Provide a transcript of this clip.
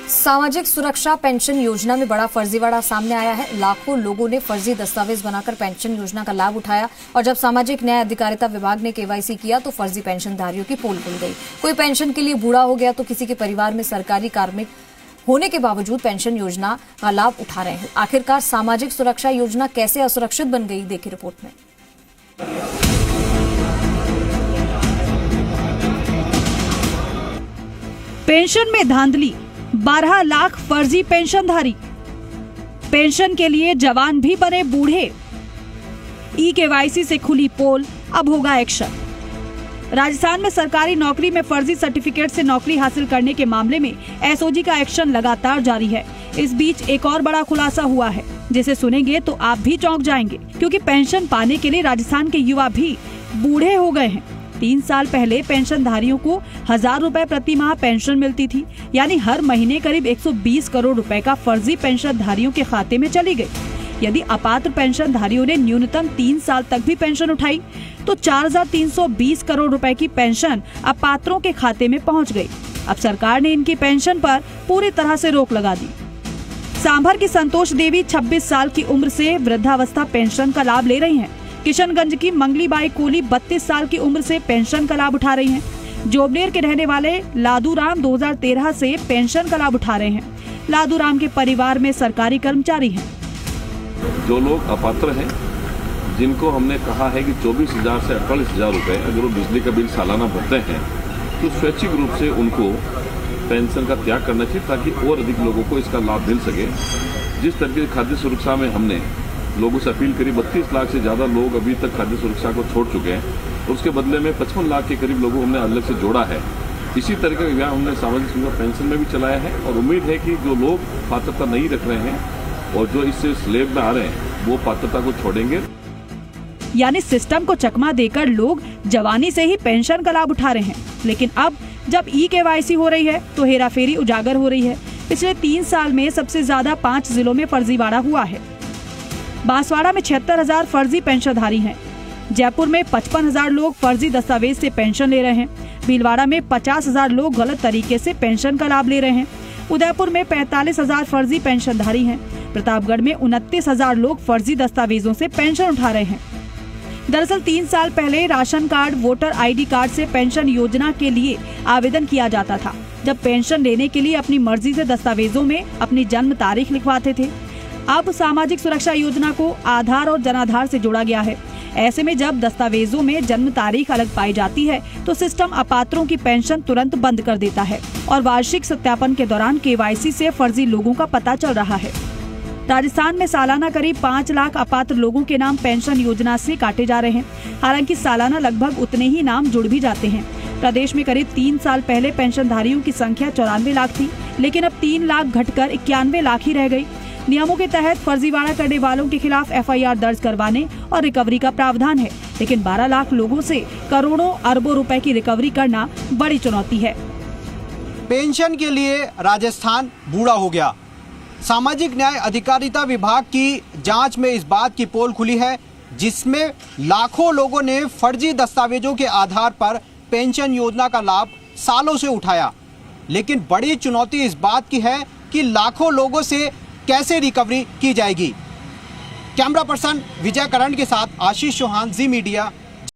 सामाजिक सुरक्षा पेंशन योजना में बड़ा फर्जीवाड़ा सामने आया है। लाखों लोगों ने फर्जी दस्तावेज बनाकर पेंशन योजना का लाभ उठाया और जब सामाजिक न्याय अधिकारिता विभाग ने केवाईसी किया तो फर्जी पेंशनधारियों की पोल खुल गई। कोई पेंशन के लिए बूढ़ा हो गया तो किसी के परिवार में सरकारी कार्मिक होने के बावजूद पेंशन योजना का लाभ उठा रहे हैं। आखिरकार सामाजिक सुरक्षा योजना कैसे असुरक्षित बन गई, देखिए रिपोर्ट में। पेंशन में धांधली, 12 लाख फर्जी पेंशनधारी। पेंशन के लिए जवान भी बने बूढ़े। केवाईसी से खुली पोल, अब होगा एक्शन। राजस्थान में सरकारी नौकरी में फर्जी सर्टिफिकेट से नौकरी हासिल करने के मामले में एसओजी का एक्शन लगातार जारी है। इस बीच एक और बड़ा खुलासा हुआ है जिसे सुनेंगे तो आप भी चौंक जाएंगे, क्योंकि पेंशन पाने के लिए राजस्थान के युवा भी बूढ़े हो गए हैं। 3 साल पहले पेंशनधारियों को 1000 रुपए प्रति माह पेंशन मिलती थी, यानी हर महीने करीब 120 करोड़ रुपए का फर्जी पेंशनधारियों के खाते में चली गई। यदि अपात्र पेंशनधारियों ने न्यूनतम 3 साल तक भी पेंशन उठाई तो 4320 करोड़ रुपए की पेंशन अपात्रों के खाते में पहुंच गई। अब सरकार ने इनकी पेंशन पर पूरी तरह से रोक लगा दी। सांभर की संतोष देवी 26 साल की उम्र से वृद्धावस्था पेंशन का लाभ ले रही हैं। किशनगंज की मंगलीबाई कोली 32 साल की उम्र से पेंशन का लाभ उठा रही हैं। जोबनेर के रहने वाले लादूराम 2013 से पेंशन का लाभ उठा रहे हैं। लादूराम के परिवार में सरकारी कर्मचारी हैं। जो लोग अपात्र हैं, जिनको हमने कहा है कि 24,000 से 48,000 रुपए अगर वो बिजली का बिल सालाना भरते हैं तो स्वैच्छिक रूप से उनको पेंशन का त्याग करना चाहिए, ताकि और अधिक लोगों को इसका लाभ मिल सके। जिस तरीके से खाद्य सुरक्षा में हमने लोगों से अपील करी, 32 लाख से ज्यादा लोग अभी तक खाद्य सुरक्षा को छोड़ चुके हैं और उसके बदले में 55 लाख के करीब लोगों को हमने अलग से जोड़ा है। इसी तरह का अभियान हमने सामाजिक सुरक्षा पेंशन में भी चलाया है और उम्मीद है कि जो लोग पात्रता नहीं रख रहे हैं और जो इससे स्लेब में आ रहे हैं वो पात्रता को छोड़ेंगे। यानी सिस्टम को चकमा देकर लोग जवानी से ही पेंशन का लाभ उठा रहे हैं, लेकिन अब जब केवाईसी हो रही है तो हेराफेरी उजागर हो रही है। पिछले 3 साल में सबसे ज्यादा 5 जिलों में फर्जीवाड़ा हुआ है। बांसवाड़ा में 76,000 फर्जी पेंशनधारी हैं। जयपुर में 55,000 लोग फर्जी दस्तावेज से पेंशन ले रहे हैं। भीलवाड़ा में 50,000 लोग गलत तरीके से पेंशन का लाभ ले रहे हैं। उदयपुर में 45,000 फर्जी पेंशनधारी हैं। प्रतापगढ़ में 29,000 लोग फर्जी दस्तावेजों से पेंशन उठा रहे हैं। दरअसल 3 साल पहले ration card, voter ID card से पेंशन योजना के लिए आवेदन किया जाता था, जब पेंशन लेने के लिए अपनी मर्जी से दस्तावेजों में अपनी जन्म तारीख लिखवाते थे। अब सामाजिक सुरक्षा योजना को आधार और जनाधार से जोड़ा गया है। ऐसे में जब दस्तावेजों में जन्म तारीख अलग पाई जाती है तो सिस्टम अपात्रों की पेंशन तुरंत बंद कर देता है और वार्षिक सत्यापन के दौरान केवाईसी से फर्जी लोगों का पता चल रहा है। राजस्थान में सालाना करीब 5 लाख अपात्र लोगों के नाम पेंशन योजना से काटे जा रहे हैं। हालांकि सालाना लगभग उतने ही नाम जुड़ भी जाते हैं। प्रदेश में करीब 3 साल पहले पेंशनधारियों की संख्या 94 लाख थी, लेकिन अब 3 लाख घटकर 91 लाख ही रह गई। नियमों के तहत फर्जीवाड़ा करने वालों के खिलाफ FIR दर्ज करवाने और रिकवरी का प्रावधान है, लेकिन 12 लाख लोगों से करोड़ों अरबों रुपए की रिकवरी करना बड़ी चुनौती है। पेंशन के लिए राजस्थान बूढ़ा हो गया। सामाजिक न्याय अधिकारिता विभाग की जांच में इस बात की पोल खुली है, जिसमें लाखों लोगों ने फर्जी दस्तावेजों के आधार पर पेंशन योजना का लाभ सालों से उठाया। लेकिन बड़ी चुनौती इस बात की है कि लाखों लोगों से कैसे रिकवरी की जाएगी। कैमरा पर्सन विजय करण के साथ आशीष चौहान, जी मीडिया,